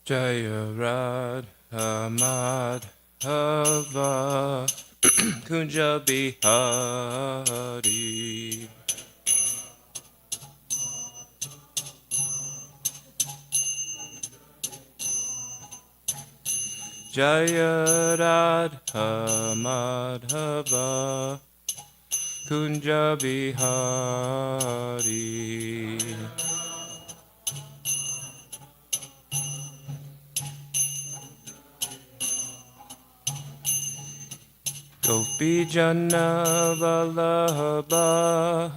Jaya Radha Madhava Kunja Bihari. Jaya Radha Madhava Kunja Bihari. Gopi Jana Vallabha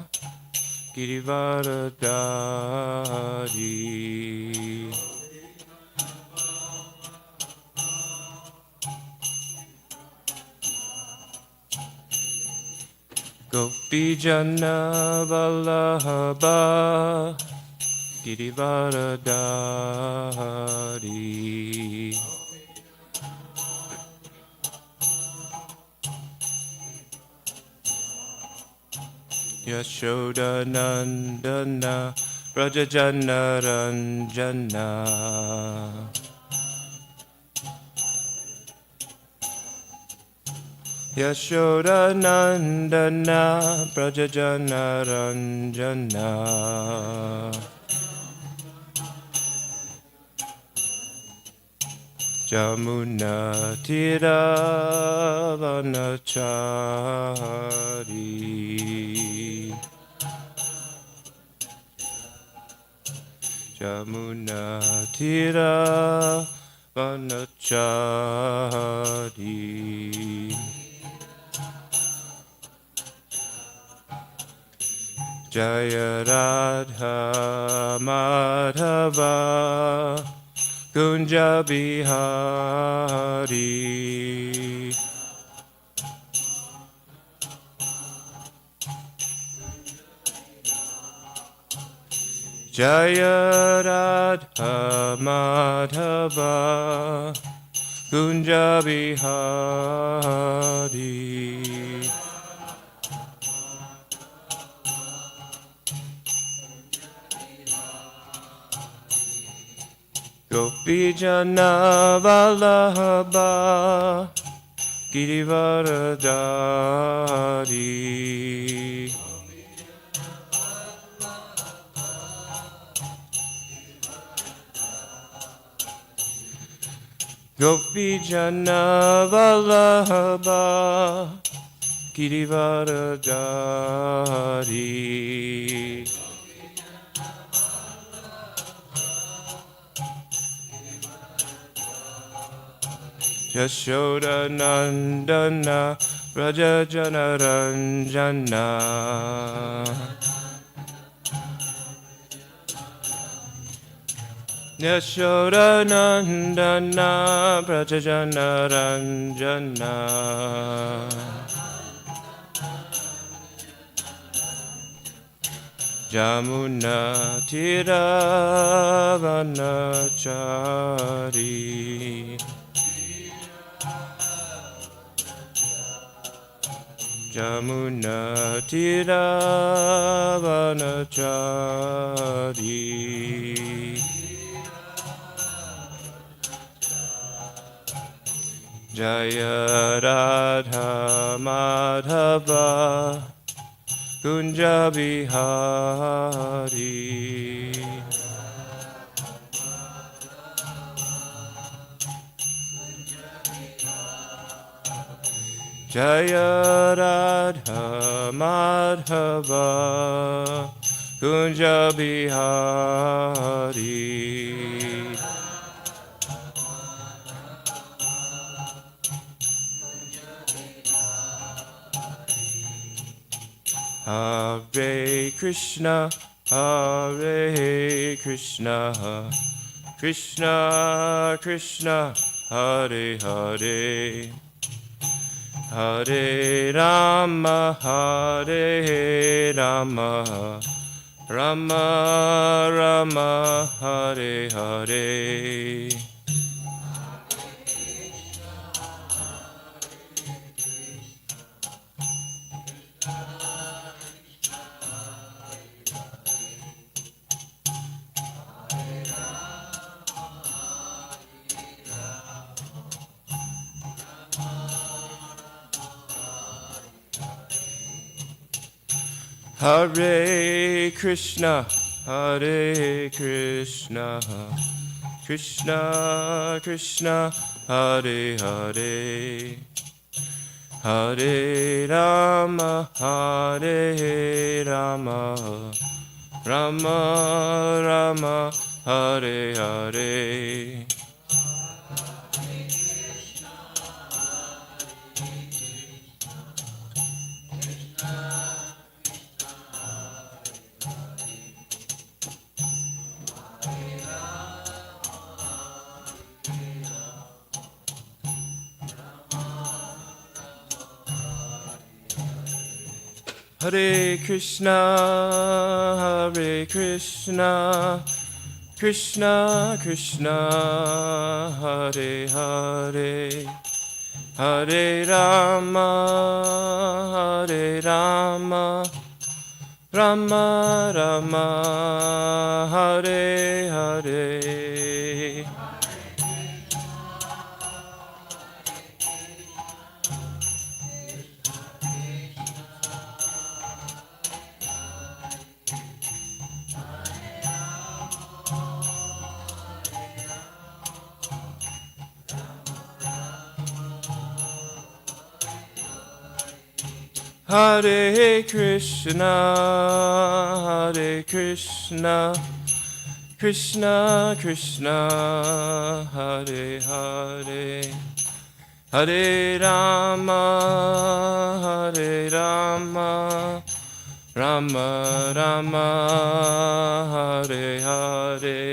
Girivaradari. Gopi Jana Vallabha Girivaradari. Yashoda Nandana Rajajana Ranjana. Yashoda Nandana Prajajana Ranjana. Jamuna Tira Vanachari. Jamuna Tira Vanachari. Jaya Radha Madhava Kunja Bihari. Jaya Radha Madhava Kunja Bihari. Gopi Jana Vallabha Girivaradari. Gopi Jana Vallabha Girivaradari. Yashoda Nandana Rajajana Ranjana. Yashoda Nandana Rajajana Ranjana. Jamuna Tira Vanachari. Jamuna Tira Vanachari. Jaya Radha Madhava Kunja Bihari. Jaya Radha Madhava Kunja Bihari. Hare Krishna, Hare Krishna, Krishna Krishna, Hare Hare, Hare Rama, Hare Rama, Rama Rama, Hare Hare. Hare Krishna, Hare Krishna, Krishna Krishna, Hare Hare, Hare Rama, Hare Rama, Rama Rama, Hare Hare. Hare Krishna, Hare Krishna, Krishna Krishna, Hare Hare, Hare Rama, Hare Rama, Rama Rama, Hare Hare. Hare Krishna, Hare Krishna, Krishna Krishna, Hare Hare, Hare Rama, Hare Rama, Rama Rama, Hare Hare.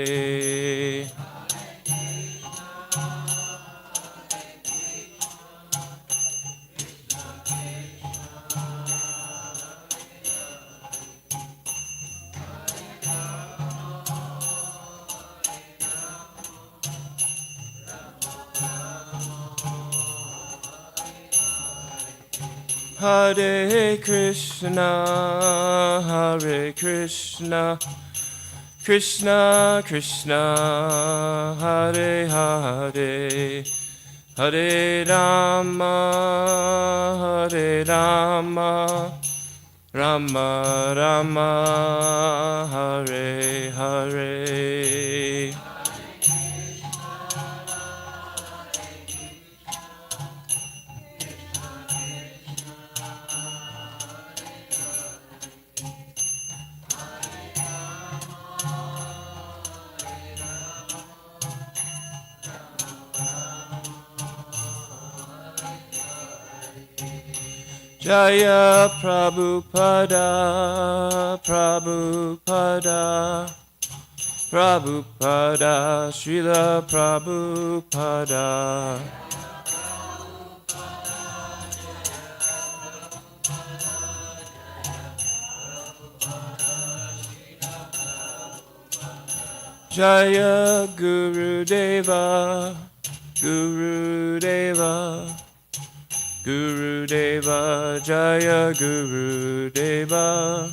Hare Krishna, Hare Krishna, Krishna Krishna, Hare Hare, Hare Rama, Hare Rama, Rama Rama, Hare Hare. Jaya Prabhupada, Prabhupada, Prabhupada, Srila Prabhupada. Jaya Guru Deva, Guru Deva, Guru Deva, Jaya Guru Deva.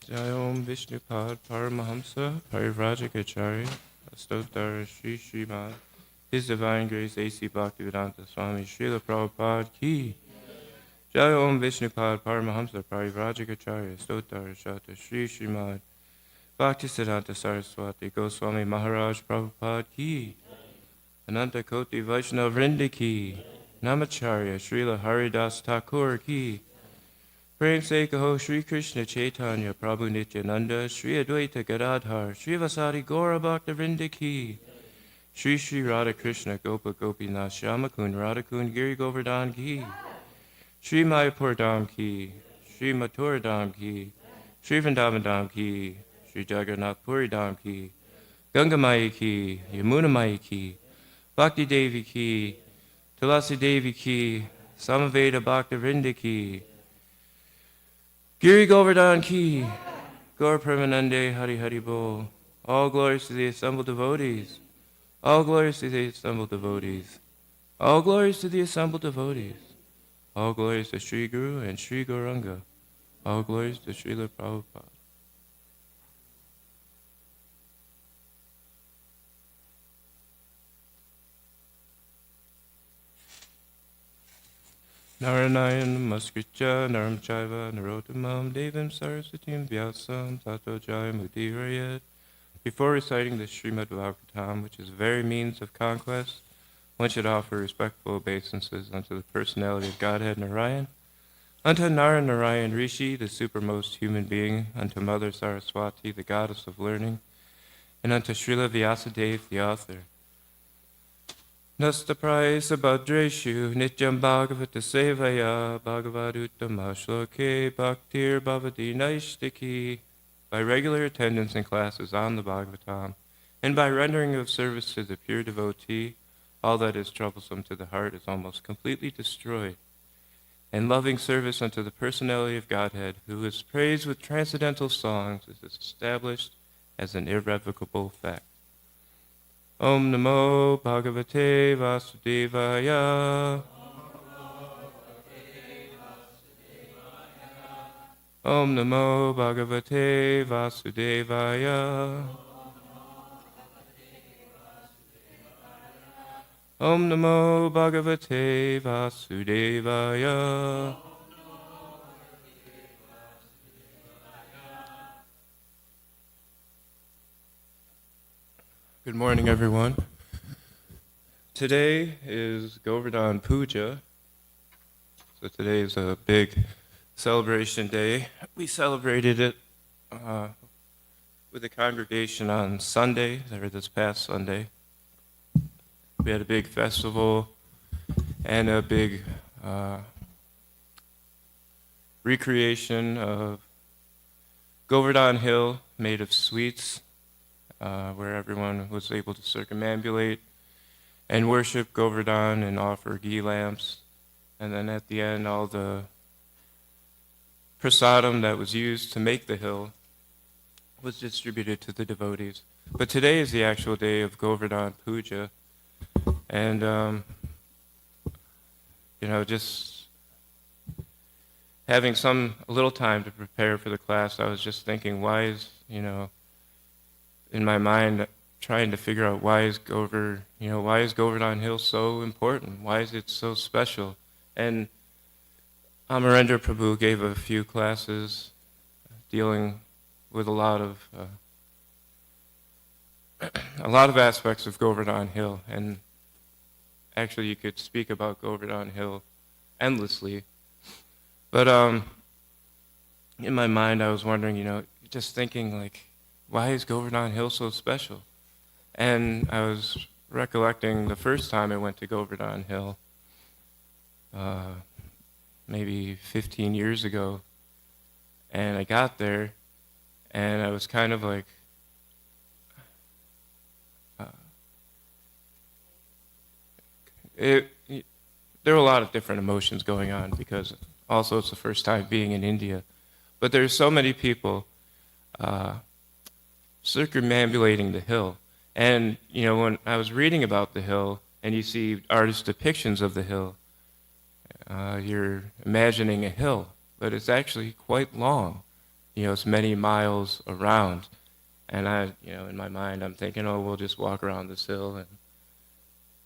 Jaya Om Vishnupad Paramahamsa Parivrajacharya Astotar Shri Srimad His Divine Grace A.C. Bhaktivedanta Swami Srila Prabhupada Ki. Jaya Om Vishnupad Paramahamsa Parivrajacharya Stotar Shata Shri Srimad Bhaktisiddhanta Saraswati Goswami Maharaj Prabhupada Ki. Ananta Koti Vaishnava Vrinda Ki. Namacharya Srila Haridas Thakur Ki. Prem Se Kaho Shri Krishna Chaitanya Prabhu Nityananda Shri Advaita Gadadhar Shri Vasari Gaura Bhakta Vrinda Ki. Shri Shri Radha Krishna Gopa Gopinath Shyamakund Radhakund Giri Govardhan Ki. Shri Mayapur Dham Ki, Shri Mathura Dham Ki, Shri Vrindavan Dham Ki, Shri Jagannath Puri Dham Ki, Ganga Maya Ki, Yamuna Maya Ki, Bhakti Devi Ki, Tulasi Devi Ki, Samaveda Bhakta Vrinda Ki, Giri Govardhan Ki, Gaur Premanande Hari Hari Bol. All glories to the assembled devotees. All glories to the assembled devotees. All glories to the assembled devotees. All glories to Sri Guru and Sri Gauranga. All glories to Srila Prabhupada. Naranayan Namaskritya Naram Chaiva Narottamam Devam Saraswatim Vyasam Tato Jayamudirayat. Before reciting the Srimad Bhagavatam, which is a very means of conquest, one should offer respectful obeisances unto the personality of Godhead Narayan, unto Narayan Rishi, the supermost human being, unto Mother Saraswati, the goddess of learning, and unto Srila Vyasadeva, the author. Nastaprayasa Bhadreshu Nityam Bhagavata Sevaya Bhagavaduttama Shloke Bhaktir Bhavati Naishtiki. By regular attendance in classes on the Bhagavatam, and by rendering of service to the pure devotee, all that is troublesome to the heart is almost completely destroyed. And loving service unto the personality of Godhead, who is praised with transcendental songs, is established as an irrevocable fact. Om Namo Bhagavate Vasudevaya. Om Namo Bhagavate Vasudevaya. Om Namo Bhagavate Vasudevaya. Good morning, everyone. Today is Govardhan Puja. So today is a big celebration day. We celebrated it with the congregation on Sunday, or this past Sunday. We had a big festival and a big recreation of Govardhan Hill made of sweets, where everyone was able to circumambulate and worship Govardhan and offer ghee lamps. And then at the end, all the prasadam that was used to make the hill was distributed to the devotees. But today is the actual day of Govardhan Puja. And, just having a little time to prepare for the class, I was just thinking, why is, in my mind, trying to figure out why is Govardhan Hill so important? Why is it so special? And Amarendra Prabhu gave a few classes dealing with a lot of aspects of Govardhan Hill, and actually you could speak about Govardhan Hill endlessly. But in my mind, I was wondering, just thinking, like, why is Govardhan Hill so special? And I was recollecting the first time I went to Govardhan Hill, maybe 15 years ago, and I got there, and I was kind of like, there were a lot of different emotions going on, because also it's the first time being in India. But there's so many people circumambulating the hill. And, when I was reading about the hill, and you see artist depictions of the hill, you're imagining a hill, but it's actually quite long. It's many miles around. And in my mind, I'm thinking, we'll just walk around this hill. And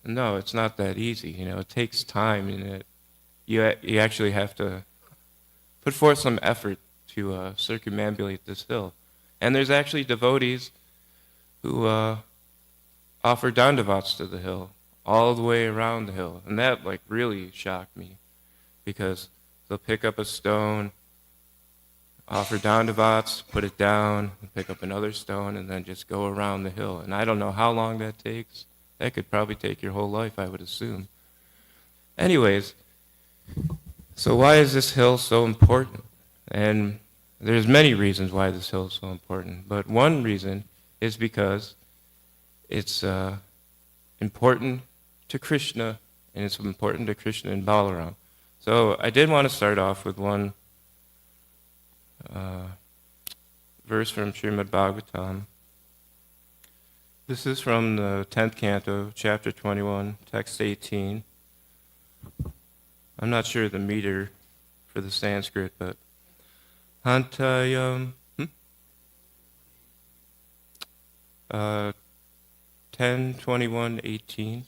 no, it's not that easy. It takes time, and you actually have to put forth some effort to circumambulate this hill. And there's actually devotees who offer dandavats to the hill, all the way around the hill. And that, really shocked me, because they'll pick up a stone, offer dandavats, put it down, pick up another stone, and then just go around the hill. And I don't know how long that takes. That could probably take your whole life, I would assume. Anyways, so why is this hill so important? And there's many reasons why this hill is so important, but one reason is because it's important to Krishna, and it's important to Krishna and Balaram. So I did want to start off with one verse from Srimad Bhagavatam. This is from the 10th canto, chapter 21, text 18. I'm not sure the meter for the Sanskrit, but Hantayam 10:21:18.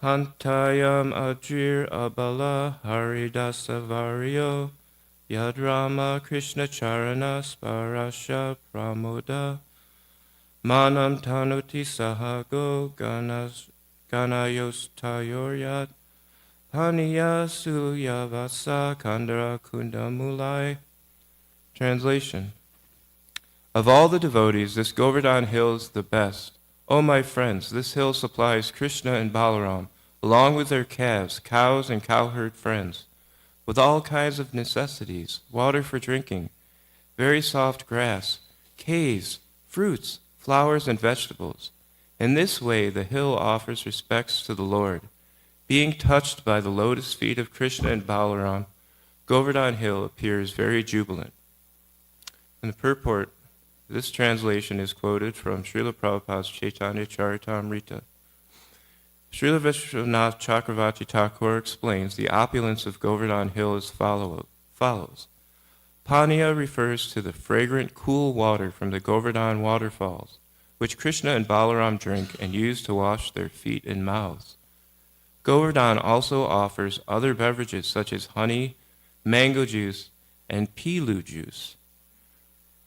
Hantayam Ajir Abala Haridasavaryo Yadrama Krishna Charana Sparasha Pramoda Manam Tanuti Sahago Ganayostayoryat Paniya Suyavasa Kandara Kundamulai. Translation. Of all the devotees, this Govardhan hill is the best. O my friends, this hill supplies Krishna and Balaram, along with their calves, cows, and cowherd friends, with all kinds of necessities, water for drinking, very soft grass, caves, fruits, flowers, and vegetables. In this way, the hill offers respects to the Lord. Being touched by the lotus feet of Krishna and Balaram, Govardhan hill appears very jubilant. In the purport, this translation is quoted from Srila Prabhupada's Chaitanya Charitamrita. Srila Vishwanath Chakravarti Thakur explains the opulence of Govardhan hill as follows. Paniya refers to the fragrant, cool water from the Govardhan waterfalls, which Krishna and Balaram drink and use to wash their feet and mouths. Govardhan also offers other beverages such as honey, mango juice, and pilu juice.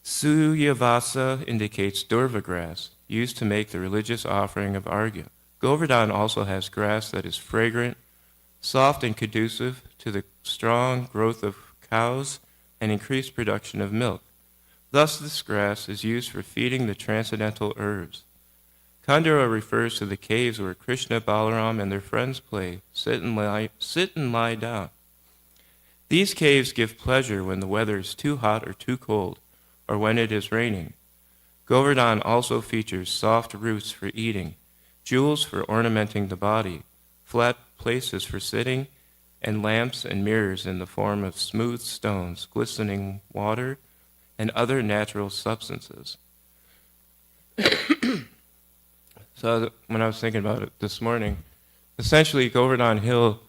Suyavasa indicates durva grass, used to make the religious offering of arghya. Govardhan also has grass that is fragrant, soft, and conducive to the strong growth of cows and increased production of milk. Thus, this grass is used for feeding the transcendental herbs. Kandara refers to the caves where Krishna, Balaram, and their friends play, sit and lie down. These caves give pleasure when the weather is too hot or too cold, or when it is raining. Govardhan also features soft roots for eating, jewels for ornamenting the body, flat places for sitting, and lamps and mirrors in the form of smooth stones, glistening water, and other natural substances. So when I was thinking about it this morning, essentially Govardhan Hill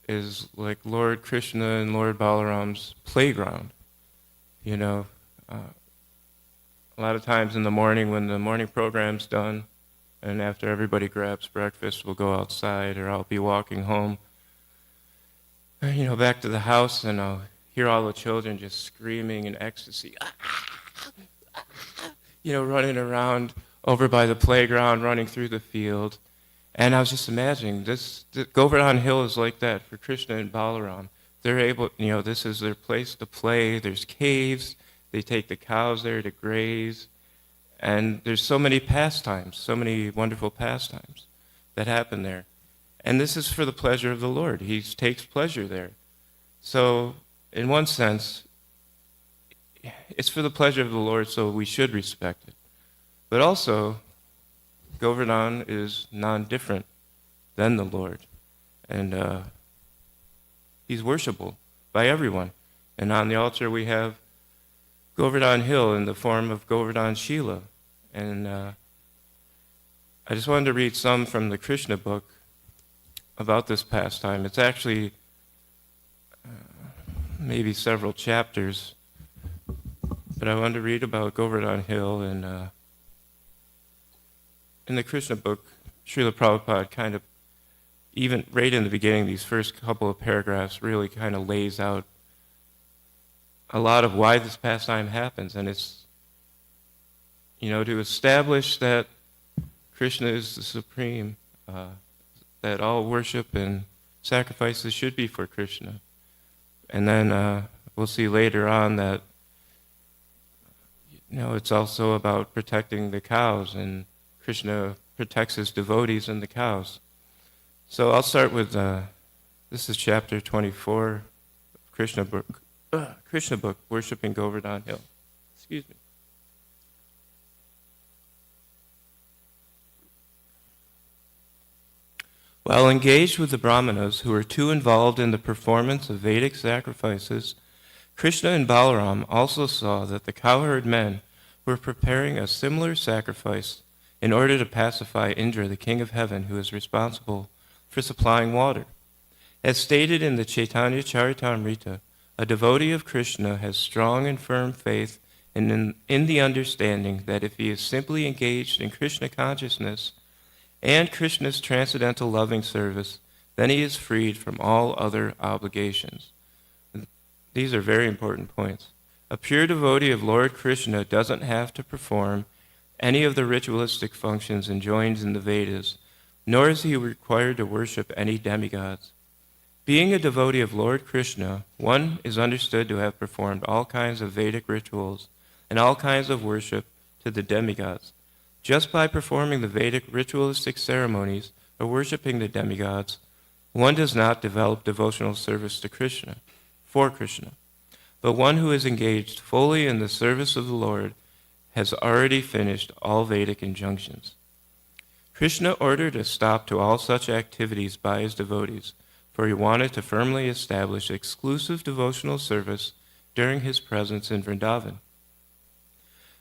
is like Lord Krishna and Lord Balaram's playground. You know, a lot of times in the morning when the morning program's done, and after everybody grabs breakfast, we'll go outside, or I'll be walking home, back to the house, and I'll hear all the children just screaming in ecstasy, running around over by the playground, running through the field. And I was just imagining, Govardhan Hill is like that for Krishna and Balaram. They're able, this is their place to play. There's caves. They take the cows there to graze. And there's so many pastimes, so many wonderful pastimes that happen there. And this is for the pleasure of the Lord. He takes pleasure there. So, in one sense, it's for the pleasure of the Lord, so we should respect it. But also, Govardhan is non-different than the Lord. And he's worshipable by everyone. And on the altar we have Govardhan Hill in the form of Govardhan Shila. And I just wanted to read some from the Krishna book about this pastime. It's actually maybe several chapters, but I wanted to read about Govardhan Hill. And in the Krishna book, Srila Prabhupada kind of, even right in the beginning, these first couple of paragraphs really kind of lays out a lot of why this pastime happens. And it's, to establish that Krishna is the supreme, that all worship and sacrifices should be for Krishna. And then we'll see later on that, it's also about protecting the cows, and Krishna protects his devotees and the cows. So I'll start with, this is chapter 24, Krishna book, Worshipping Govardhan Hill. Excuse me. While engaged with the Brahmanas who were too involved in the performance of Vedic sacrifices, Krishna and Balaram also saw that the cowherd men were preparing a similar sacrifice in order to pacify Indra, the king of heaven, who is responsible for supplying water. As stated in the Chaitanya Charitamrita, a devotee of Krishna has strong and firm faith in the understanding that if he is simply engaged in Krishna consciousness and Krishna's transcendental loving service, then he is freed from all other obligations. These are very important points. A pure devotee of Lord Krishna doesn't have to perform any of the ritualistic functions enjoined in the Vedas, nor is he required to worship any demigods. Being a devotee of Lord Krishna, one is understood to have performed all kinds of Vedic rituals and all kinds of worship to the demigods. Just by performing the Vedic ritualistic ceremonies or worshiping the demigods, one does not develop devotional service to Krishna, for Krishna. But one who is engaged fully in the service of the Lord has already finished all Vedic injunctions. Krishna ordered a stop to all such activities by his devotees, for he wanted to firmly establish exclusive devotional service during his presence in Vrindavan.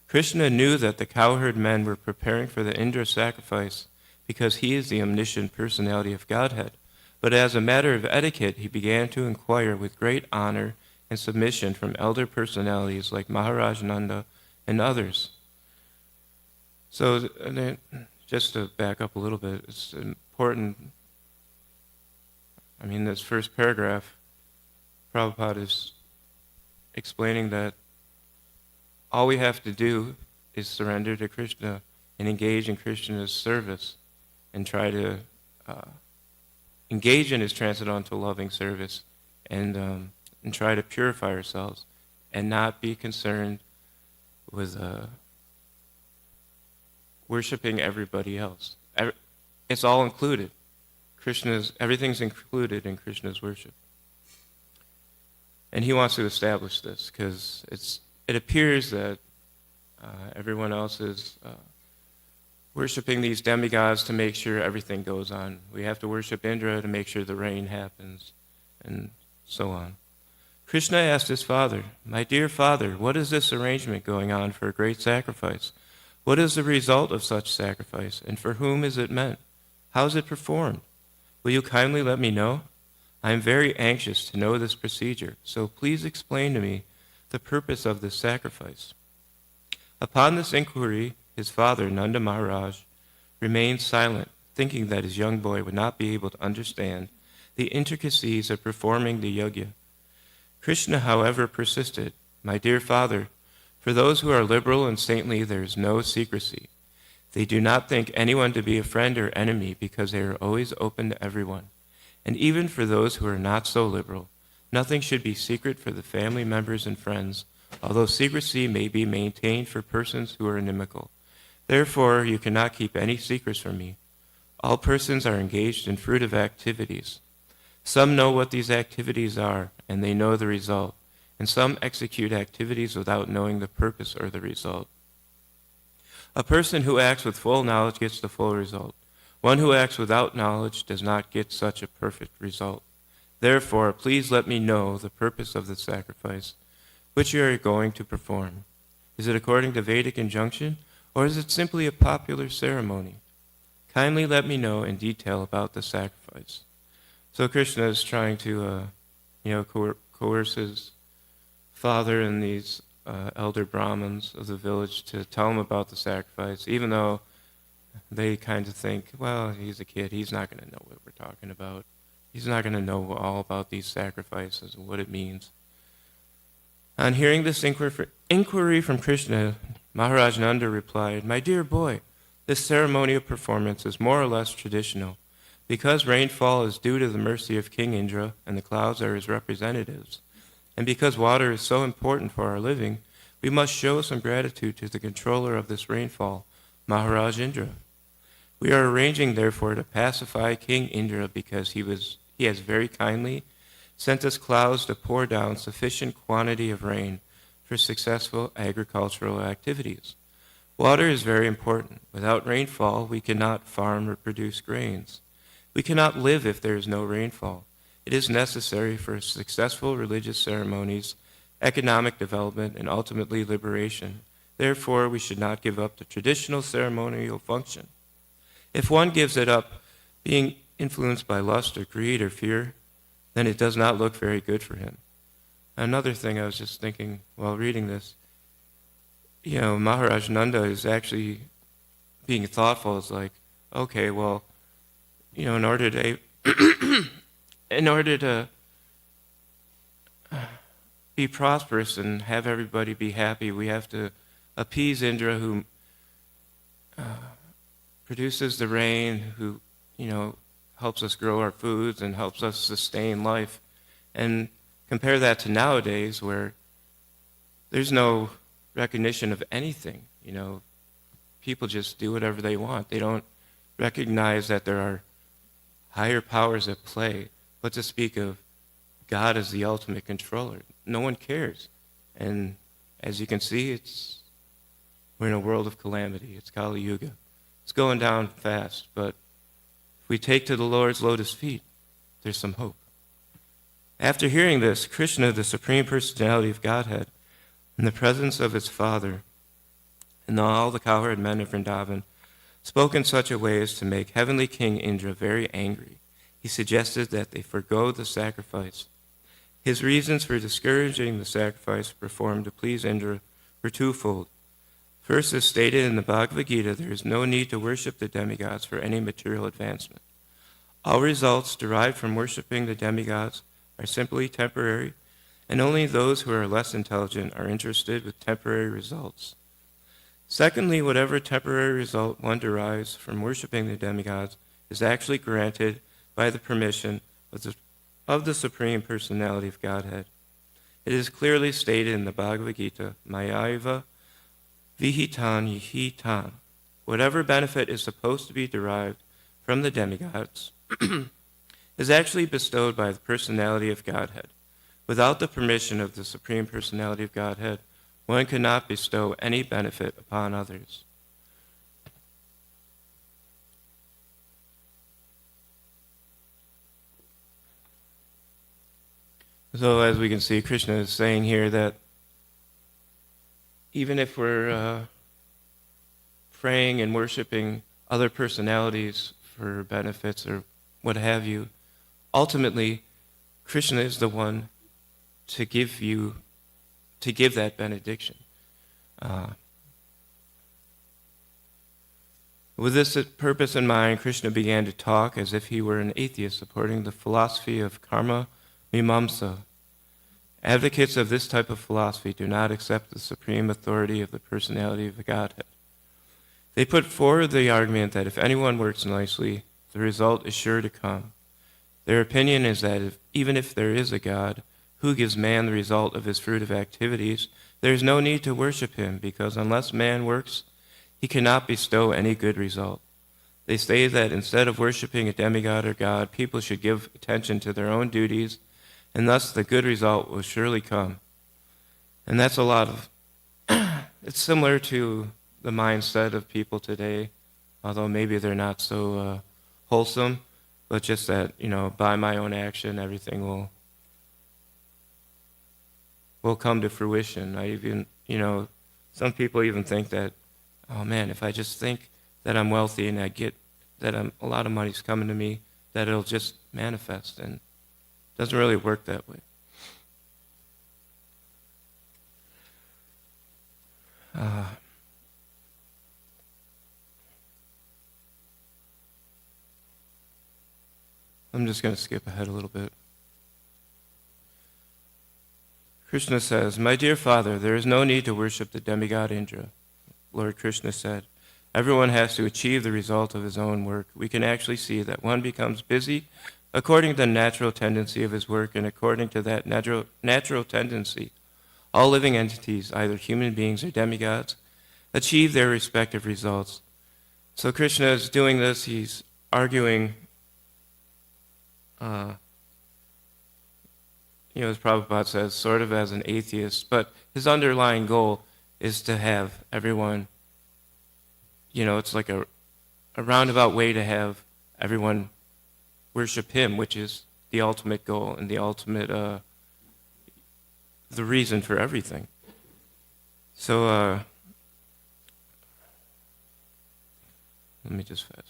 Krishna knew that the cowherd men were preparing for the Indra sacrifice because he is the omniscient personality of Godhead, but as a matter of etiquette, he began to inquire with great honor and submission from elder personalities like Maharaj Nanda and others. So, just to back up a little bit, it's important. This first paragraph, Prabhupada is explaining that all we have to do is surrender to Krishna and engage in Krishna's service and try to engage in his transcendental loving service and try to purify ourselves and not be concerned with worshiping everybody else. It's all included. Everything's included in Krishna's worship. And he wants to establish this because it appears that everyone else is worshiping these demigods to make sure everything goes on. We have to worship Indra to make sure the rain happens, and so on. Krishna asked his father, "My dear father, what is this arrangement going on for a great sacrifice? What is the result of such sacrifice, and for whom is it meant? How is it performed? Will you kindly let me know? I am very anxious to know this procedure, so please explain to me the purpose of this sacrifice." Upon this inquiry, his father, Nanda Maharaj, remained silent, thinking that his young boy would not be able to understand the intricacies of performing the yajna. Krishna, however, persisted, "My dear father, for those who are liberal and saintly there is no secrecy. They do not think anyone to be a friend or enemy because they are always open to everyone. And even for those who are not so liberal, nothing should be secret for the family members and friends, although secrecy may be maintained for persons who are inimical. Therefore, you cannot keep any secrets from me. All persons are engaged in fruitive activities. Some know what these activities are, and they know the result, and some execute activities without knowing the purpose or the result. A person who acts with full knowledge gets the full result. One who acts without knowledge does not get such a perfect result. Therefore, please let me know the purpose of the sacrifice which you are going to perform. Is it according to Vedic injunction, or is it simply a popular ceremony? Kindly let me know in detail about the sacrifice." So Krishna is trying to, coerce his father and these elder Brahmins of the village to tell him about the sacrifice, even though they kind of think, well, he's a kid, he's not going to know what we're talking about. He's not going to know all about these sacrifices and what it means. On hearing this inquiry from Krishna, Maharaj Nanda replied, "My dear boy, this ceremony of performance is more or less traditional. Because rainfall is due to the mercy of King Indra and the clouds are his representatives, and because water is so important for our living, we must show some gratitude to the controller of this rainfall, Maharaj Indra. We are arranging, therefore, to pacify King Indra because he has very kindly sent us clouds to pour down sufficient quantity of rain for successful agricultural activities. Water is very important. Without rainfall, we cannot farm or produce grains. We cannot live if there is no rainfall. It is necessary for successful religious ceremonies, economic development, and ultimately liberation. Therefore, we should not give up the traditional ceremonial function. If one gives it up, being influenced by lust or greed or fear, then it does not look very good for him." Another thing I was just thinking while reading this, Maharaj Nanda is actually being thoughtful. It's like, okay, well, in order to in order to be prosperous and have everybody be happy, we have to appease Indra, who produces the rain, who helps us grow our foods and helps us sustain life. And compare that to nowadays, where there's no recognition of anything. People just do whatever they want. They don't recognize that there are higher powers at play. But to speak of God as the ultimate controller, no one cares. And as you can see, we're in a world of calamity. It's Kali Yuga. It's going down fast, but if we take to the Lord's lotus feet, there's some hope. After hearing this, Krishna, the Supreme Personality of Godhead, in the presence of his Father, and all the cowherd men of Vrindavan, spoke in such a way as to make heavenly King Indra very angry. He suggested that they forego the sacrifice. His reasons for discouraging the sacrifice performed to please Indra were twofold. First, as stated in the Bhagavad Gita, there is no need to worship the demigods for any material advancement. All results derived from worshiping the demigods are simply temporary, and only those who are less intelligent are interested with temporary results. Secondly, whatever temporary result one derives from worshiping the demigods is actually granted by the permission of the Supreme Personality of Godhead. It is clearly stated in the Bhagavad Gita, Mayaiva Vihitan Yihitan. Whatever benefit is supposed to be derived from the demigods is actually bestowed by the Personality of Godhead. Without the permission of the Supreme Personality of Godhead, one cannot bestow any benefit upon others. So as we can see, Krishna is saying here that even if we're praying and worshiping other personalities for benefits or what have you, ultimately, Krishna is the one to give that benediction. With this purpose in mind, Krishna began to talk as if he were an atheist, supporting the philosophy of karma mimamsa. Advocates of this type of philosophy do not accept the supreme authority of the personality of the Godhead. They put forward the argument that if anyone works nicely, the result is sure to come. Their opinion is that even if there is a God who gives man the result of his fruitive activities, there is no need to worship him, because unless man works, he cannot bestow any good result. They say that instead of worshiping a demigod or God, people should give attention to their own duties, and thus the good result will surely come. And that's a lot of, it's similar to the mindset of people today, although maybe they're not so wholesome, but just that, by my own action, everything will come to fruition. I even, some people even think that, oh man, if I just think that I'm wealthy and I get that a lot of money's coming to me, that it'll just manifest, and it doesn't really work that way. I'm just going to skip ahead a little bit. Krishna says, "My dear Father, there is no need to worship the demigod Indra." Lord Krishna said, "Everyone has to achieve the result of his own work. We can actually see that one becomes busy according to the natural tendency of his work, and according to that natural tendency, all living entities, either human beings or demigods, achieve their respective results." So Krishna is doing this. He's arguing, as Prabhupada says, sort of as an atheist, but his underlying goal is to have everyone, it's like a roundabout way to have everyone worship him, which is the ultimate goal and the ultimate, the reason for everything. So, let me just fast forward.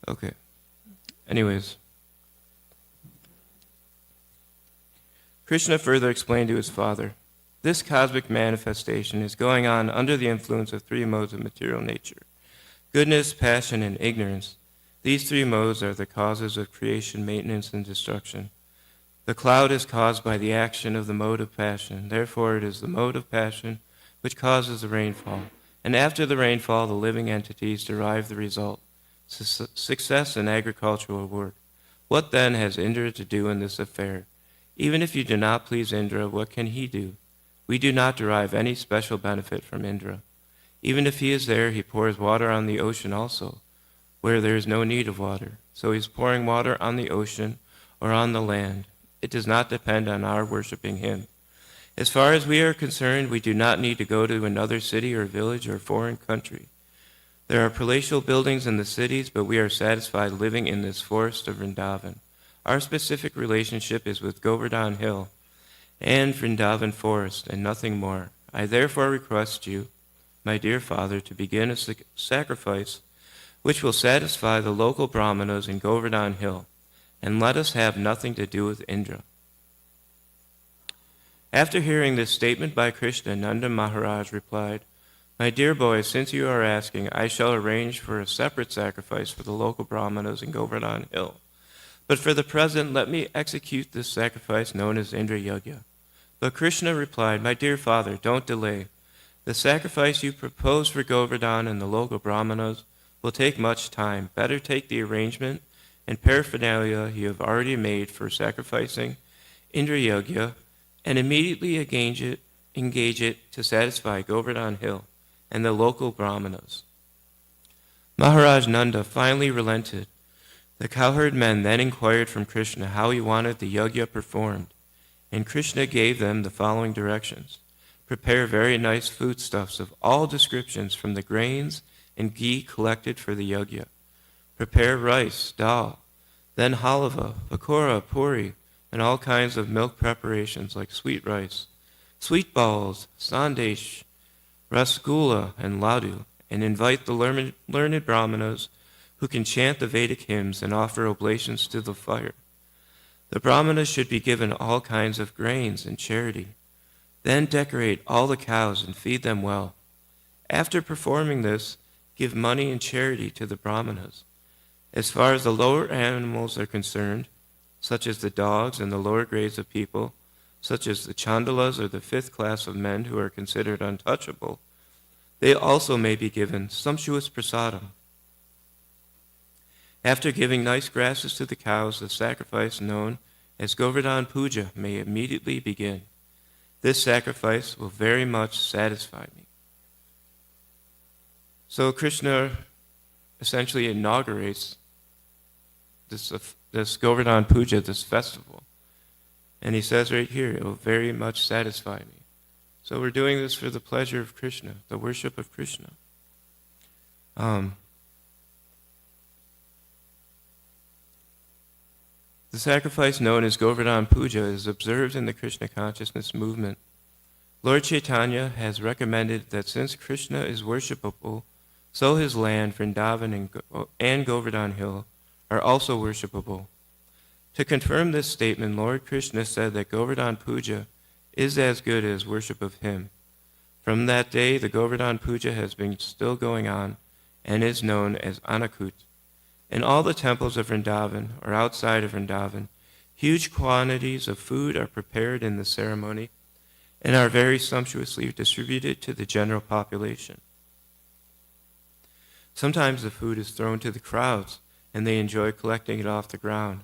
Okay. Anyways, Krishna further explained to his father, this cosmic manifestation is going on under the influence of three modes of material nature: goodness, passion, and ignorance. These three modes are the causes of creation, maintenance, and destruction. The cloud is caused by the action of the mode of passion. Therefore, it is the mode of passion which causes the rainfall. And after the rainfall, the living entities derive the result, success in agricultural work. What then has Indra to do in this affair? Even if you do not please Indra, what can he do? We do not derive any special benefit from Indra. Even if he is there, he pours water on the ocean also, where there is no need of water. So he is pouring water on the ocean or on the land. It does not depend on our worshiping him. As far as we are concerned, we do not need to go to another city or village or foreign country. There are palatial buildings in the cities, but we are satisfied living in this forest of Vrindavan. Our specific relationship is with Govardhan Hill and Vrindavan Forest, and nothing more. I therefore request you, my dear father, to begin a sacrifice which will satisfy the local brahmanas in Govardhan Hill, and let us have nothing to do with Indra. After hearing this statement by Krishna, Nanda Maharaj replied, my dear boy, since you are asking, I shall arrange for a separate sacrifice for the local brahmanas in Govardhan Hill. But for the present, let me execute this sacrifice known as Indra Yajna. But Krishna replied, my dear father, don't delay. The sacrifice you propose for Govardhan and the local brahmanas will take much time. Better take the arrangement and paraphernalia you have already made for sacrificing Indra Yajna and immediately engage it to satisfy Govardhan Hill and the local brahmanas. Maharaj Nanda finally relented. The cowherd men then inquired from Krishna how he wanted the yajna performed, and Krishna gave them the following directions. Prepare very nice foodstuffs of all descriptions from the grains and ghee collected for the yajna. Prepare rice, dal, then halava, pakora, puri, and all kinds of milk preparations like sweet rice, sweet balls, sandesh, rasgulla, and laddu, and invite the learned brahmanas who can chant the Vedic hymns and offer oblations to the fire. The brahmanas should be given all kinds of grains in charity. Then decorate all the cows and feed them well. After performing this, give money in charity to the brahmanas. As far as the lower animals are concerned, such as the dogs and the lower grades of people, such as the chandalas or the fifth class of men who are considered untouchable, they also may be given sumptuous prasadam. After giving nice grasses to the cows, the sacrifice known as Govardhan Puja may immediately begin. This sacrifice will very much satisfy me. So Krishna essentially inaugurates this Govardhan Puja, this festival. And he says right here, it will very much satisfy me. So we're doing this for the pleasure of Krishna, the worship of Krishna. The sacrifice known as Govardhan Puja is observed in the Krishna consciousness movement. Lord Chaitanya has recommended that since Krishna is worshipable, so his land, Vrindavan and Govardhan Hill, are also worshipable. To confirm this statement, Lord Krishna said that Govardhan Puja is as good as worship of him. From that day, the Govardhan Puja has been still going on and is known as Anakut. In all the temples of Vrindavan or outside of Vrindavan, huge quantities of food are prepared in the ceremony and are very sumptuously distributed to the general population. Sometimes the food is thrown to the crowds, and they enjoy collecting it off the ground.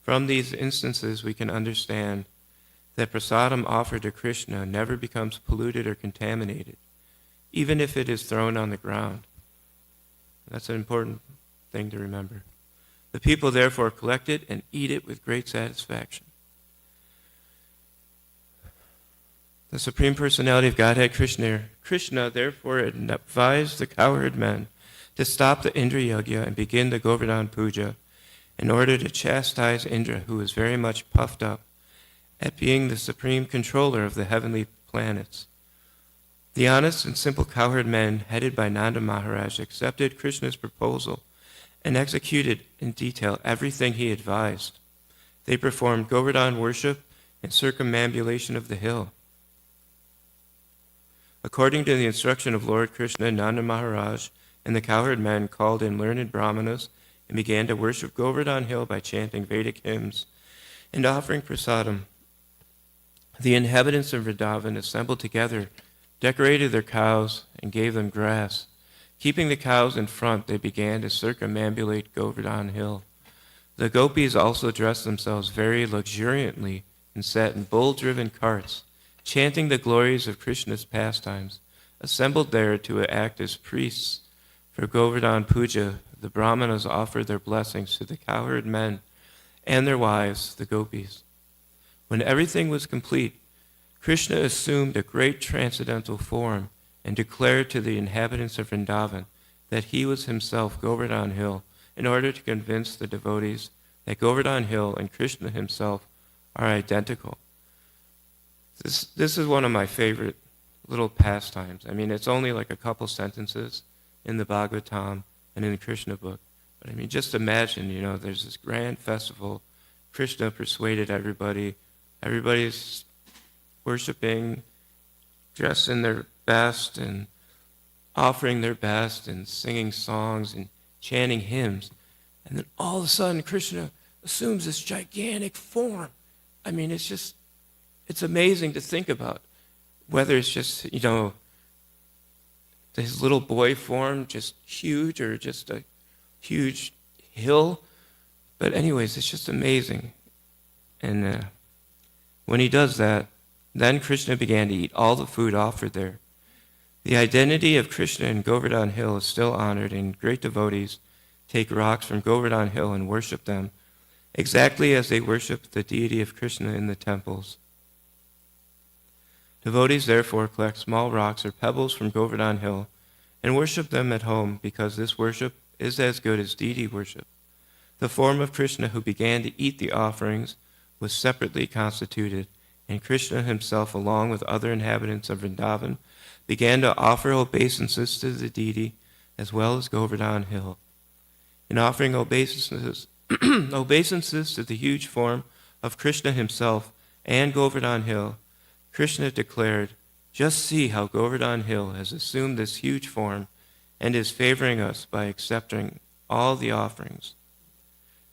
From these instances, we can understand that prasadam offered to Krishna never becomes polluted or contaminated, even if it is thrown on the ground. That's an important thing to remember. The people therefore collect it and eat it with great satisfaction. The Supreme Personality of Godhead Krishna therefore advised the cowherd men to stop the Indra Yajna and begin the Govardhan Puja in order to chastise Indra, who was very much puffed up at being the supreme controller of the heavenly planets. The honest and simple cowherd men, headed by Nanda Maharaj, accepted Krishna's proposal and executed in detail everything he advised. They performed Govardhan worship and circumambulation of the hill. According to the instruction of Lord Krishna, Nanda Maharaj and the cowherd men called in learned brahmanas and began to worship Govardhan hill by chanting Vedic hymns and offering prasadam. The inhabitants of Vrindavan assembled together, decorated their cows, and gave them grass. Keeping the cows in front, they began to circumambulate Govardhan hill. The gopis also dressed themselves very luxuriantly and sat in bull-driven carts, chanting the glories of Krishna's pastimes. Assembled there to act as priests for Govardhan Puja, the brahmanas offered their blessings to the cowherd men and their wives, the gopis. When everything was complete, Krishna assumed a great transcendental form and declared to the inhabitants of Vrindavan that he was himself Govardhan hill, in order to convince the devotees that Govardhan hill and Krishna himself are identical. This is one of my favorite little pastimes. I mean, it's only like a couple sentences in the Bhagavatam and in the Krishna book. But I mean, just imagine, there's this grand festival. Krishna persuaded everybody. Everybody's worshiping, dressed in their best and offering their best and singing songs and chanting hymns. And then all of a sudden, Krishna assumes this gigantic form. I mean, it's amazing to think about. Whether it's just, his little boy form, just huge, or just a huge hill. But anyways, it's just amazing. And when he does that, then Krishna began to eat all the food offered there. The identity of Krishna in Govardhan hill is still honored, and great devotees take rocks from Govardhan hill and worship them, exactly as they worship the deity of Krishna in the temples. Devotees therefore collect small rocks or pebbles from Govardhan hill and worship them at home, because this worship is as good as deity worship. The form of Krishna who began to eat the offerings was separately constituted, and Krishna himself, along with other inhabitants of Vrindavan, began to offer obeisances to the deity as well as Govardhan hill. In offering obeisances, obeisances to the huge form of Krishna himself and Govardhan hill, Krishna declared, "Just see how Govardhan hill has assumed this huge form and is favoring us by accepting all the offerings."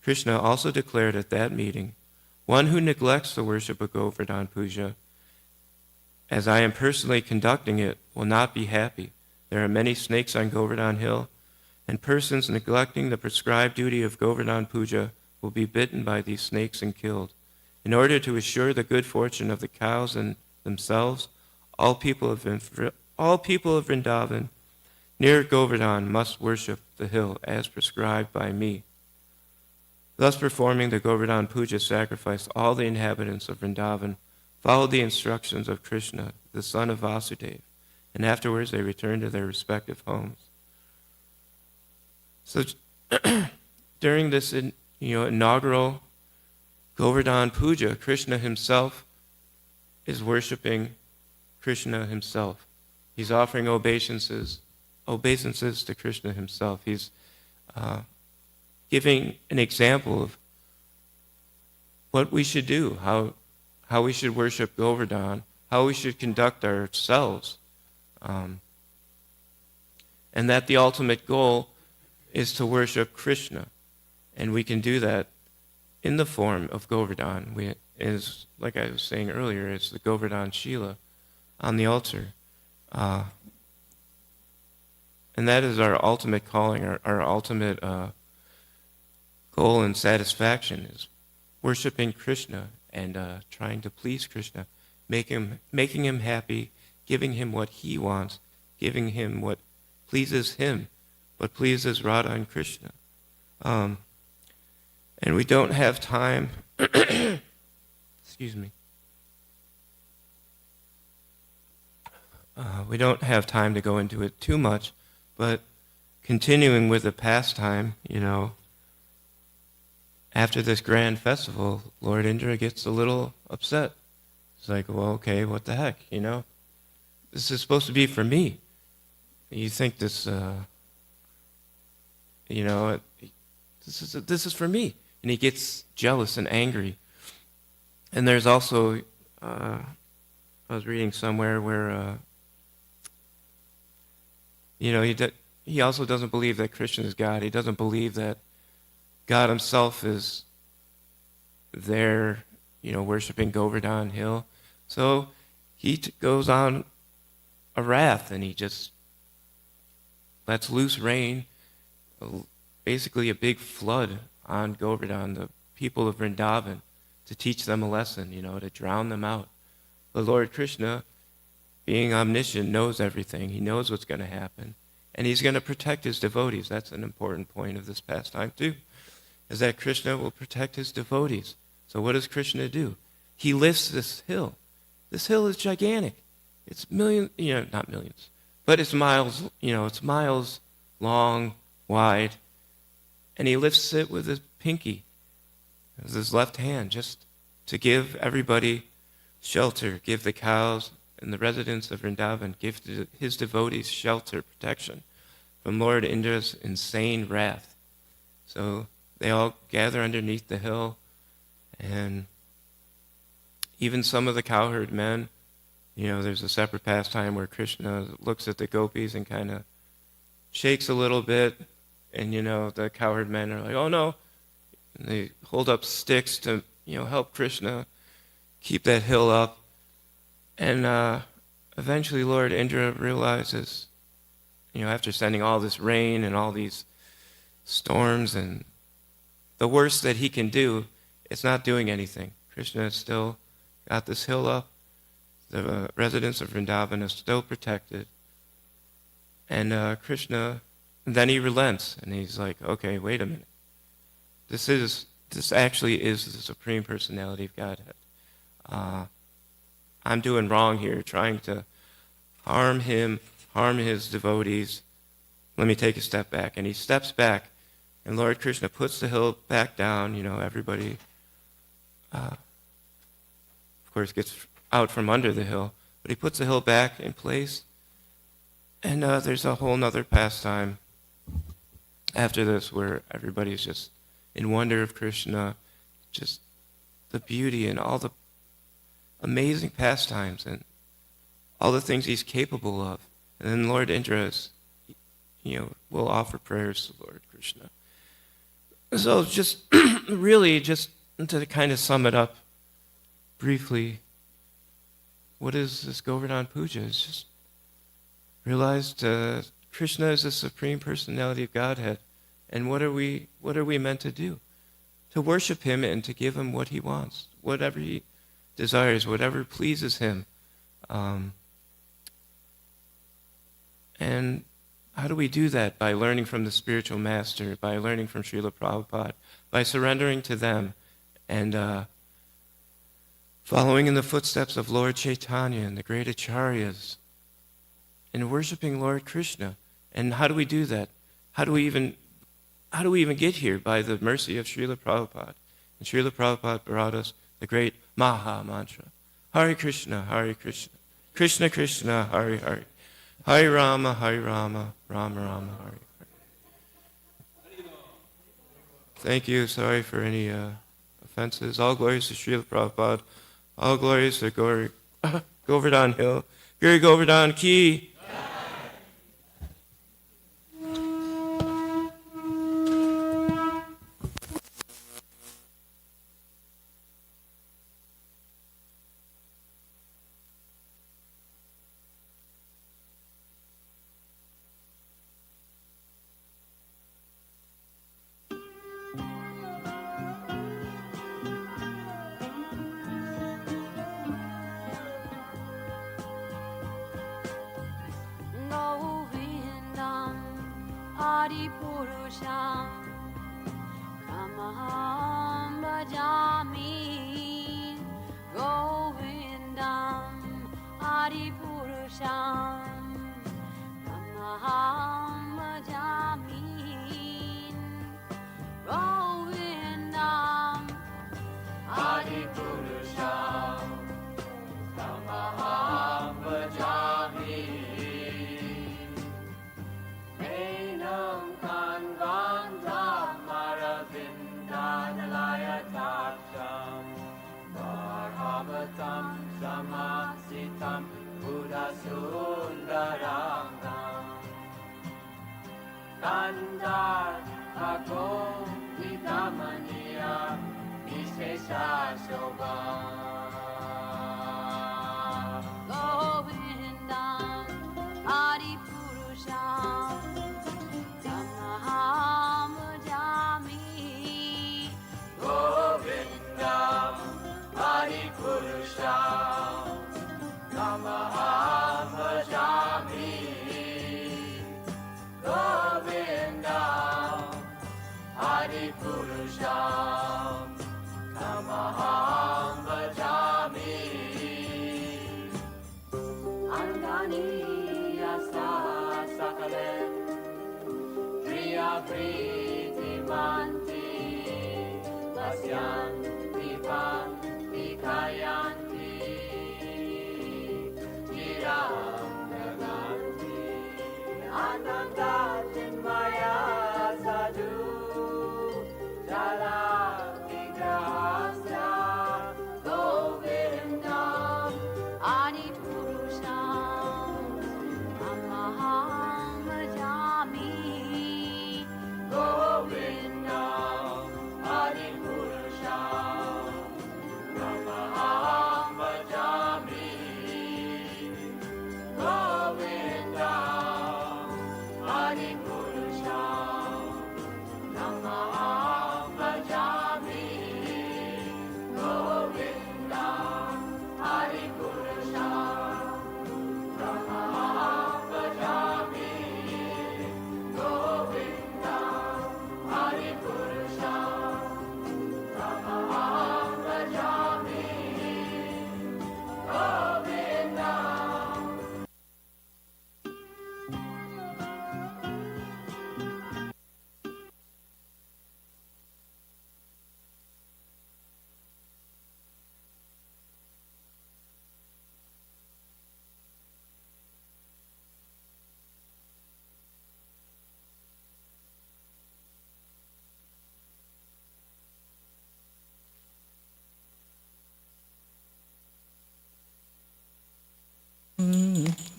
Krishna also declared at that meeting, "One who neglects the worship of Govardhan Puja, as I am personally conducting it, will not be happy. There are many snakes on Govardhan hill, and persons neglecting the prescribed duty of Govardhan Puja will be bitten by these snakes and killed. In order to assure the good fortune of the cows and themselves, all people of Vrindavan near Govardhan must worship the hill as prescribed by me." Thus performing the Govardhan Puja sacrifice, all the inhabitants of Vrindavan followed the instructions of Krishna, the son of Vasudeva, and afterwards they returned to their respective homes. So during this inaugural Govardhan Puja, Krishna himself is worshiping Krishna himself. He's offering obeisances to Krishna himself. He's giving an example of what we should do, how we should worship Govardhan, how we should conduct ourselves, and that the ultimate goal is to worship Krishna, and we can do that in the form of Govardhan. Is, like I was saying earlier, it's the Govardhan Shila on the altar. And that is our ultimate calling, our ultimate goal and satisfaction, is worshiping Krishna and trying to please Krishna, making him happy, giving him what he wants, giving him what pleases him, what pleases Radha and Krishna. And we don't have time excuse me. We don't have time to go into it too much, but continuing with the pastime, after this grand festival, Lord Indra gets a little upset. It's like, well, okay, what the heck, This is supposed to be for me. You think this, This is for me. And he gets jealous and angry. And there's also, I was reading somewhere where, he also doesn't believe that Krishna is God. He doesn't believe that God himself is there, worshiping Govardhan Hill. So he goes on a wrath, and he just lets loose rain, basically a big flood on Govardhan, the people of Vrindavan, to teach them a lesson, to drown them out. The Lord Krishna, being omniscient, knows everything. He knows what's going to happen. And he's going to protect his devotees. That's an important point of this pastime, too, is that Krishna will protect his devotees. So what does Krishna do? He lifts this hill. This hill is gigantic. It's millions, not millions, but it's miles, it's miles long, wide. And he lifts it with his pinky, with his left hand, just to give everybody shelter, give the cows and the residents of Vrindavan, give his devotees shelter, protection from Lord Indra's insane wrath. So they all gather underneath the hill, and even some of the cowherd men, there's a separate pastime where Krishna looks at the gopis and kind of shakes a little bit, and the cowherd men are like, oh no, and they hold up sticks to help Krishna keep that hill up. And eventually Lord Indra realizes, after sending all this rain and all these storms, and the worst that he can do, it's not doing anything. Krishna has still got this hill up. The residents of Vrindavan are still protected. And Krishna, then he relents, and he's like, okay, wait a minute. This actually is the Supreme Personality of Godhead. I'm doing wrong here, trying to harm him, harm his devotees. Let me take a step back. And he steps back, and Lord Krishna puts the hill back down. Everybody, of course, gets out from under the hill, but he puts the hill back in place. And there's a whole nother pastime after this where everybody's just in wonder of Krishna, just the beauty and all the amazing pastimes and all the things he's capable of. And then Lord Indra will offer prayers to Lord Krishna. So just really, just to kind of sum it up briefly, what is this Govardhan Puja? It's just realized Krishna is the Supreme Personality of Godhead. And what are we meant to do? To worship him and to give him what he wants, whatever he desires, whatever pleases him. And how do we do that? By learning from the spiritual master, by learning from Srila Prabhupada, by surrendering to them, and following in the footsteps of Lord Chaitanya and the great acharyas, and worshiping Lord Krishna. And how do we do that? How do we even get here? By the mercy of Srila Prabhupada. And Srila Prabhupada brought us the great Maha Mantra. Hare Krishna, Krishna Krishna, Hare Hare. Hare Rama, Rama Rama, Hare Hare. Thank you. Sorry for any offenses. All glories to Srila Prabhupada. All glories to Govardhan Hill. Giri Govardhan Ki. Purusham Tamaham Bhajami Govindam Adi Purusham Tamaham Bhajami Govindam Adi Purusham Tamaham Bhajami Enam Kanvanta Mara sundarangam. Kandar ako itamaniya Vishesha Shobha. Govindam Adipurusham Tamaham Bhajami. Govindam Adipurusham Tamaham Bhajami. Govindam Adipurusham Tamaham Bhajami. Angani Yasa Sakalem Priya Priti Manti Vasyanti Panti Kayanti Giram Naganti Ananda Chinmaya Sadhu Jala Vigrahasya Govindam Adipurusham Tamaham Bhajami. Govindam Adipurusham Tamaham Bhajami. Govindam Adipurusham Tamaham Bhajami. Govindam Adipurusham Tamaham Bhajami. Govindam Adipurusham Tamaham Bhajami. Govindam.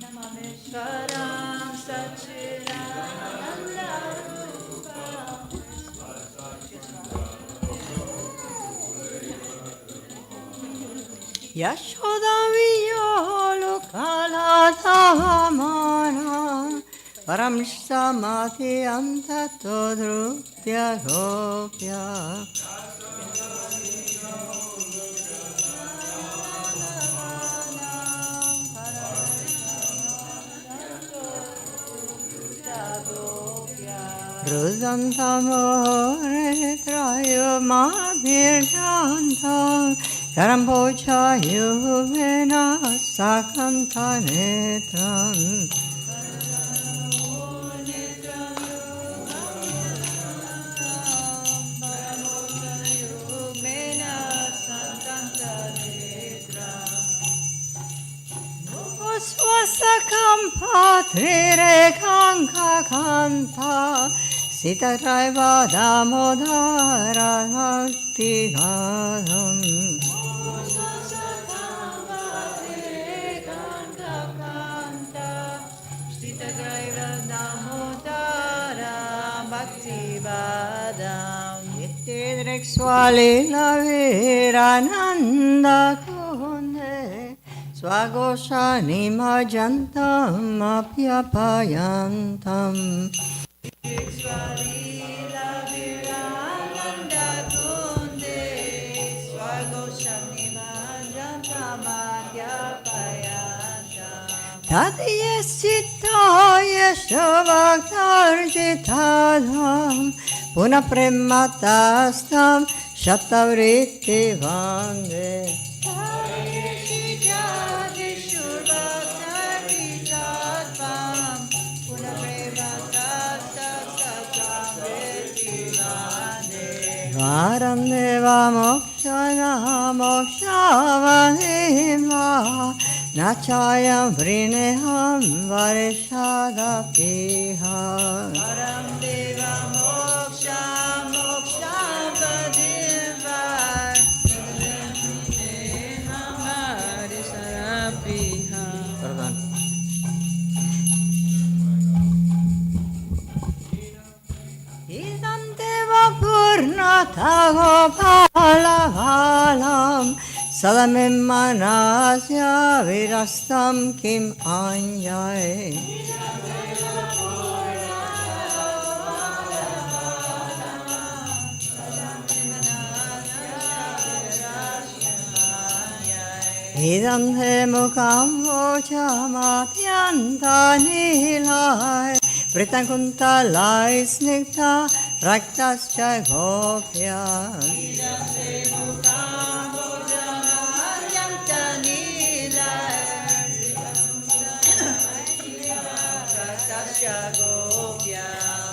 Namameshwaram Satchidananda Rupam Yashoda Viyolo Kaladhamana Param Samati Antato Drupya Gopya Rudantamore trayo mabhirjantam Yarampocha yuvena sakantanetram Swasakam patrire kanka kanta Sita Raiva Damodara Bhakti Gadam Swasakam patrire kanka kanta Sita Raiva Damodara Bhakti Gadam Yitidrik Swalila Virananda Kunde Swagoshani majantam apyapayantam Svalila virananda kunde Swagoshani majantam apyapayantam Tatyasitaya shavaktarjitadam Puna prematastam shatavritti vange Varandeva mokshana mokshavanima Nachayam vrineham varishadapiha Varandeva moksha mokshavanima Nachayam vrineham varishadapiha tago palavalam salamim manasya virastam kim anyay. Idam he mukam vochamathyanta nilai Pritankunta lai snigdha raktascha gopya. Idam he mukam vochamathyanta nilai raktascha gopya.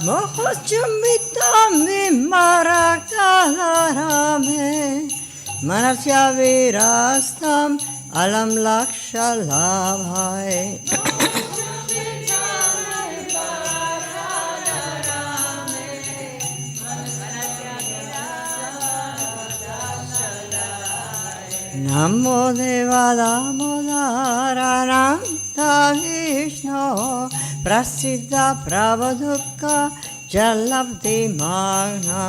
Mohochumitam vimaraktalarame Manasya virastam alam laksha labhai. Namo deva damodaranam ta Vishnu prasiddha prabhadukka jalabdi magna.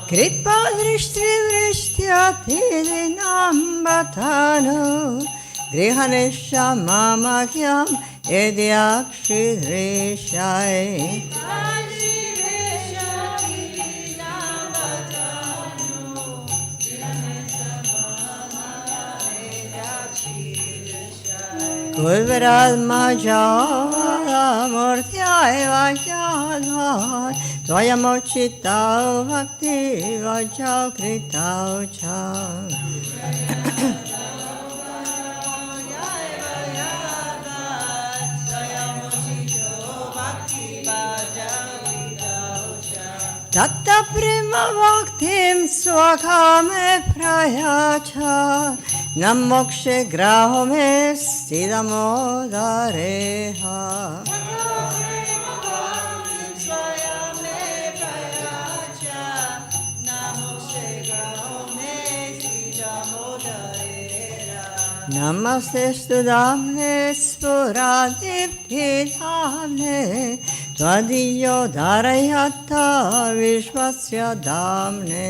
Kripa drishti vrishtyati dinambatanu grihanesha mamakyam edyakshi drishai. Kulvaradma java murtyai vajadvat Tvayamochitau bhakti vajau kritau cha. Tatta prema bhaktim swakame prayacha namokshe grahome sidamodareha. Namaste studamne spuradipti dhamne Tvadiyo dharayata vishvasya dhamne.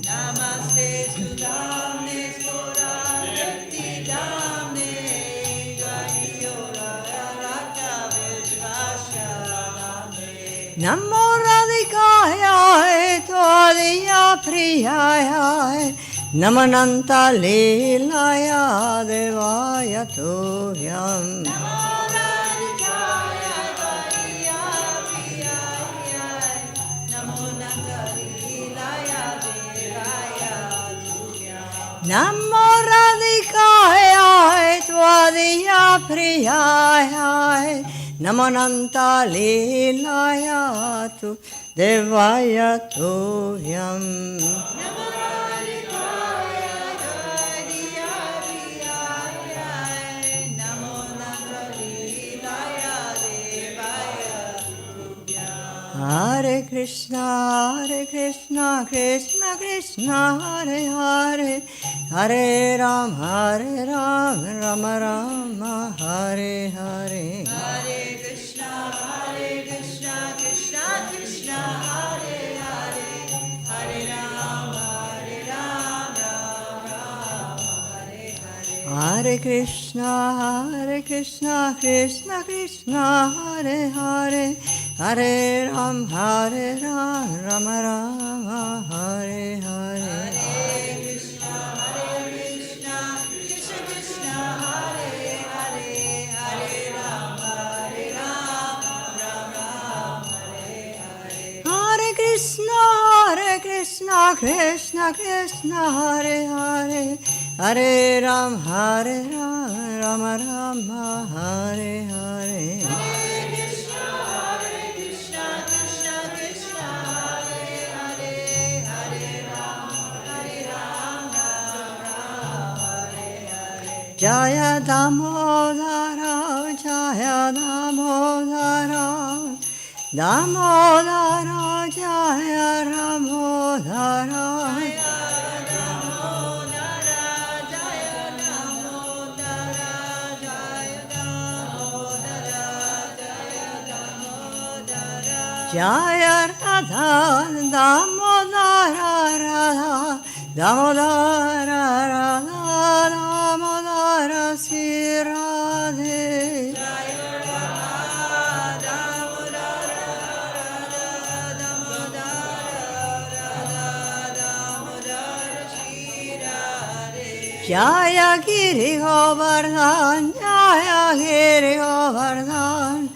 Namaste studamne spuradipti dhamne Tvadiyo dharayata vishvasya dhamne. Namo radhikaya tvadiya priyaya Namananta Leelaya Devaya Tuhyam. Namo Radhikaya Tvadiya Priyaya Namananta Leelaya Devaya Tuhyam. Namo Radhikaya Tvadiya Priyaya Namananta Leelaya Devaya Tuhyam. Hare Krishna, Krishna Krishna, Hare Hare, Hare Ram, Ram Rama, Hare Hare. Hare Krishna, Krishna Krishna, Hare Hare, Hare Ram, Ram Rama, Hare Hare. Hare Krishna, Krishna Krishna, Hare Hare. Hare Ram, Rama Rama, Hare Hare. Hare Krishna, Krishna Krishna, Hare Hare, Hare Ram, Rama Rama, Hare Hare. Hare Krishna, Krishna Krishna, Hare Hare, Hare Ram, Rama Rama, Hare Hare. Jaya Damodara, Jaya Damodara, Damodara, Jaya Damodara, Jaya Damodara, Jaya Damodara. Jaya Radha Damodara Radha Damodara Radha Damodara Sri Radhe. Jaya Giri Govardhan, Jaya Giri Govardhan,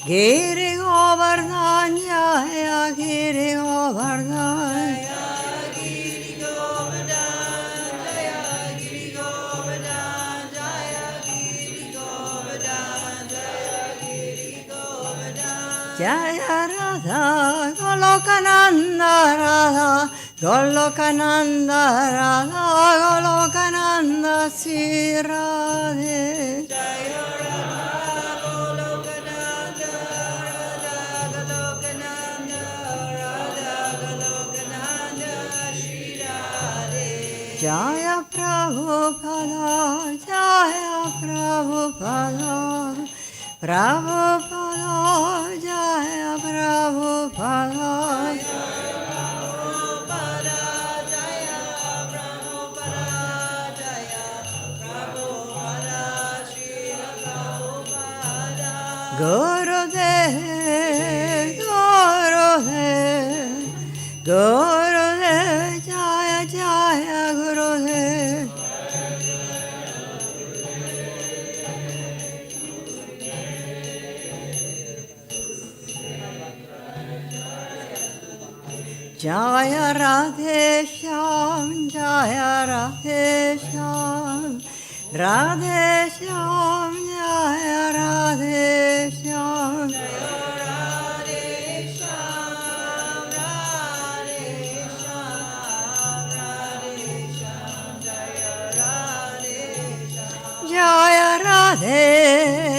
Giri Govardhan, Jaya Giri Govardhan. Jaya Radha, Golokananda Radha, Golokananda Radha, Golokananda Sri Radhe. Jaya Radha, Golokananda Radha, Golokananda Radha, Golokananda Sri Radhe. Jaya Prabhupada, Jaya Prabhupada. Prabhupada, Jaya Prabhupada. Jaya Prabhupada, Jaya Prabhupada, Srila Prabhupada. Gurudev, Gurudev, Gurudev, Jaya Jaya Gurudev. Jaya Radhe Shyam, Jaya Radhe Shyam, Radhe Shyam, Jaya Radhe Shyam. Jaya Radhe Shyam, Radhe Shyam, Radhe Shyam, Jaya Radhe Shyam. Jaya Radhe,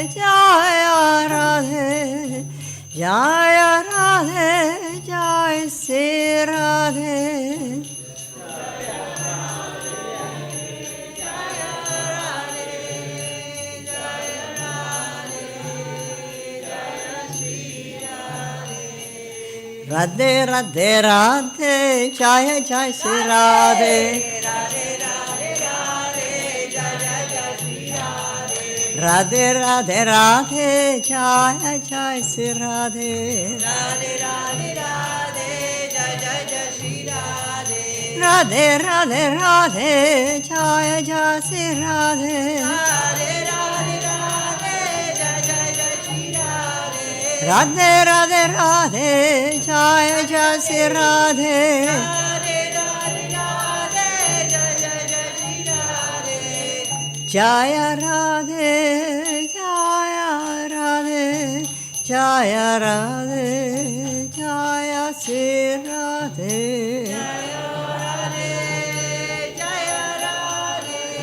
Jaya Radhe, Jaya Radhe, Jai Sri Radhe. Radhe Radhe Radhe, Jaya Jai Sri Radhe. Radhe Radhe Radhe, Jaya Jai Sri Radhe. Radhe Radhe Radhe, Jaya Jai Sri Radhe. Radhe Radhe Radhe, Jaya Jai Sri Radhe. Radhe Radhe Radhe, Jaya Jai Sri Radhe. Radhe Radhe Radhe, Jaya Jai Sri Radhe. Radhe Radhe Radhe, Jaya Jai Sri Radhe. Jaya Radhe, Jaya Radhe, Jaya Radhe, Jaya Sri Radhe. Jaya Radhe, Jaya Radhe,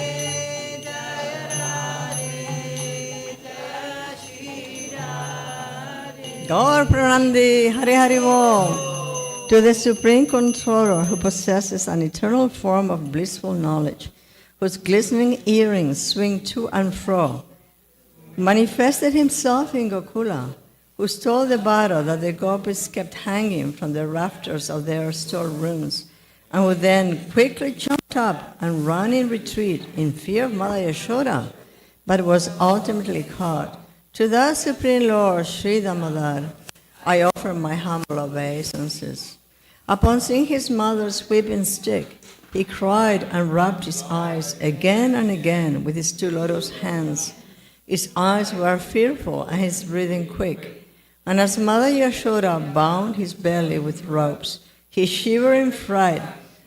Jaya Radhe, Jaya Sri Radhe. Gaur Pranandi, Hari Hari Bol. To the Supreme Controller who possesses an eternal form of blissful knowledge, whose glistening earrings swing to and fro, manifested himself in Gokula, who stole the bottle that the gopis kept hanging from the rafters of their storerooms, and who then quickly jumped up and ran in retreat in fear of Mother Yashoda, but was ultimately caught. To the Supreme Lord Sri Damodar, I offer my humble obeisances. Upon seeing his mother's whipping stick, he cried and rubbed his eyes again and again with his two lotus hands. His eyes were fearful and his breathing quick. And as Mother Yashoda bound his belly with ropes, he shivered in fright,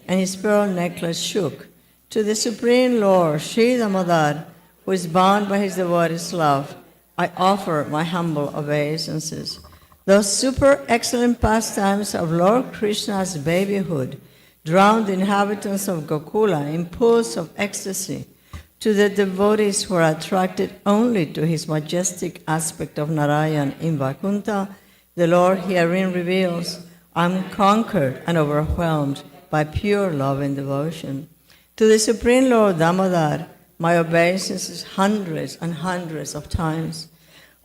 and his pearl necklace shook. To the Supreme Lord, Sri Damodar, who is bound by his devotee's love, I offer my humble obeisances. Those super excellent pastimes of Lord Krishna's babyhood drowned the inhabitants of Gokula in pools of ecstasy. To the devotees who are attracted only to his majestic aspect of Narayan in Vaikuntha, the Lord herein reveals, I am conquered and overwhelmed by pure love and devotion. To the Supreme Lord Damodar, my obeisances hundreds and hundreds of times.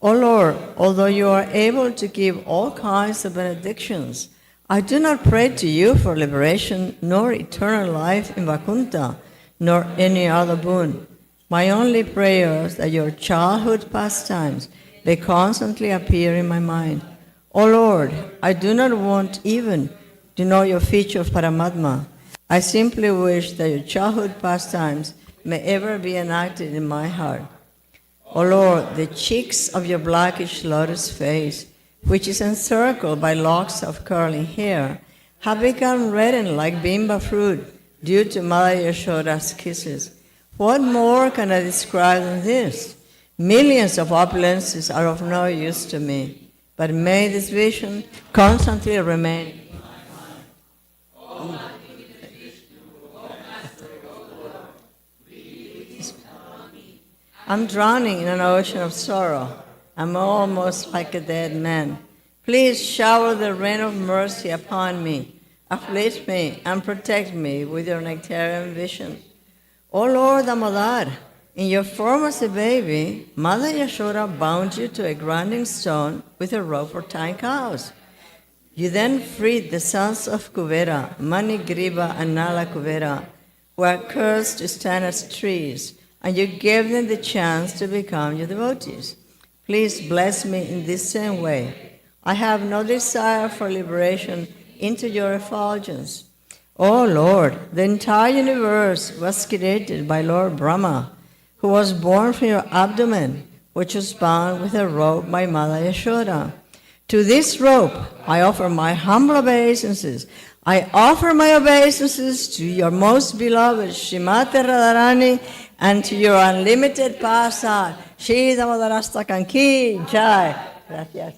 O Lord, although you are able to give all kinds of benedictions, I do not pray to you for liberation, nor eternal life in Vakunta, nor any other boon. My only prayer is that your childhood pastimes may constantly appear in my mind. O Lord, I do not want even to know your feature of Paramatma. I simply wish that your childhood pastimes may ever be enacted in my heart. O Lord, the cheeks of your blackish lotus face, which is encircled by locks of curling hair, have become reddened like bimba fruit due to Mother Yashoda's kisses. What more can I describe than this? Millions of opulences are of no use to me, but may this vision constantly remain. I'm drowning in an ocean of sorrow. I'm almost like a dead man. Please shower the rain of mercy upon me, afflict me, and protect me with your nectarian vision. O Lord Damodar, in your form as a baby, Mother Yashoda bound you to a grinding stone with a rope for tying cows. You then freed the sons of Kuvera, Mani, Griba, and Nala Kuvera, who are cursed to stand as trees, and you gave them the chance to become your devotees. Please bless me in this same way. I have no desire for liberation into your effulgence. O Lord, the entire universe was created by Lord Brahma, who was born from your abdomen, which was bound with a rope by Mother Yashoda. To this rope, I offer my humble obeisances. I offer my obeisances to your most beloved Srimati Radharani and to your unlimited pasar. Shri Damodarastaka Ki Jai. Gracias.